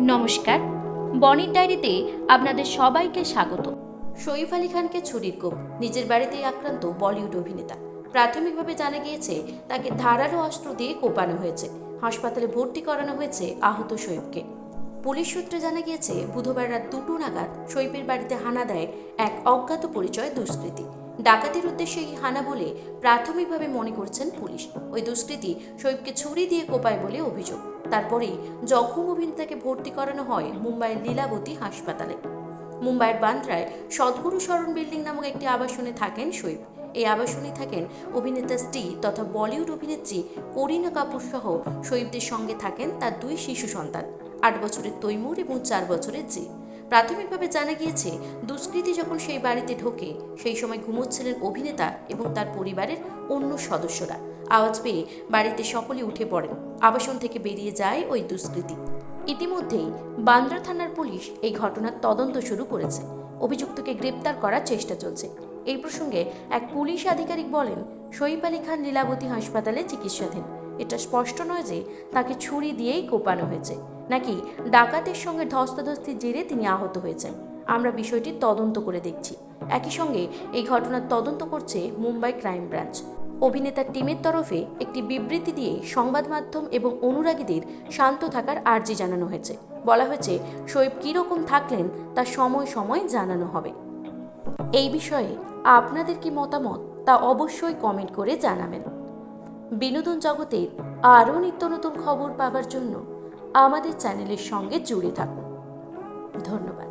নমস্কার, বনির ডায়েরিতে আপনাদের সবাইকে স্বাগত। সইফ আলী খানকে ছুরির কোপ, নিজের বাড়িতেই আক্রান্ত বলিউড অভিনেতা। প্রাথমিকভাবে জানা গিয়েছে তাকে ধারালো অস্ত্র দিয়ে কোপানো হয়েছে। হাসপাতালে ভর্তি করানো হয়েছে আহত সইফকে। পুলিশ সূত্রে জানা গিয়েছে বুধবার রাত 2টো নাগাদ সইফের বাড়িতে হানা দেয় এক অজ্ঞাত পরিচয় দুষ্কৃতী। ডাকাতির উদ্দেশ্যে এই হানা বলে প্রাথমিকভাবে মনে করছেন পুলিশ। ওই দুষ্কৃতী সইফকে ছুরি দিয়ে কোপায় বলে অভিযোগ। তারপরেই জখম অভিনেতাকে ভর্তি করানো হয় মুম্বাইয়ের লীলাবতী হাসপাতালে। মুম্বাইয়ের বান্দ্রায় সদ্গুরু শরণ বিল্ডিং নামক একটি আবাসনে থাকেন সইফ। এই আবাসনে থাকেন অভিনেতা স্ত্রী তথা বলিউড অভিনেত্রী করিনা কাপুর সহ সইফদের সঙ্গে থাকেন তার 2 শিশু সন্তান, 8 বছরের তৈমুর এবং 4 বছরের জি। প্রাথমিকভাবে জানা গিয়েছে দুষ্কৃতী যখন সেই বাড়িতে ঢোকে সেই সময় ঘুমোচ্ছিলেন অভিনেতা এবং তার পরিবারের অন্য সদস্যরা। আওয়াজ পেয়ে বাড়িতে সকলে উঠে পড়েন। আবাসন থেকে বেরিয়ে যায় ওই দুষ্কৃতী। ইতিমধ্যেই বান্দ্রা থানার পুলিশ এই ঘটনার তদন্ত শুরু করেছে। অভিযুক্তকে গ্রেপ্তার করার চেষ্টা চলছে। এই প্রসঙ্গে এক পুলিশ আধিকারিক বলেন, সইফ আলী খান লীলাবতী হাসপাতালে চিকিৎসাধীন। এটা স্পষ্ট নয় যে তাকে ছুরি দিয়েই কোপানো হয়েছে নাকি ডাকাতের সঙ্গে ধস্তাধস্তির জেরে তিনি আহত হয়েছেন। আমরা বিষয়টি তদন্ত করে দেখছি। একই সঙ্গে এই ঘটনার তদন্ত করছে মুম্বাই ক্রাইম ব্রাঞ্চ। অভিনেতার টিমের তরফে একটি বিবৃতি দিয়ে সংবাদ মাধ্যম এবং অনুরাগীদের শান্ত থাকার আর্জি জানানো হয়েছে। বলা হয়েছে সইফ কীরকম থাকলেন তা সময় সময় জানানো হবে। এই বিষয়ে আপনাদের কি মতামত তা অবশ্যই কমেন্ট করে জানাবেন। বিনোদন জগতের আরও নিত্য নতুন খবর পাওয়ার জন্য আমাদের চ্যানেলের সঙ্গে জুড়ে থাকুন। ধন্যবাদ।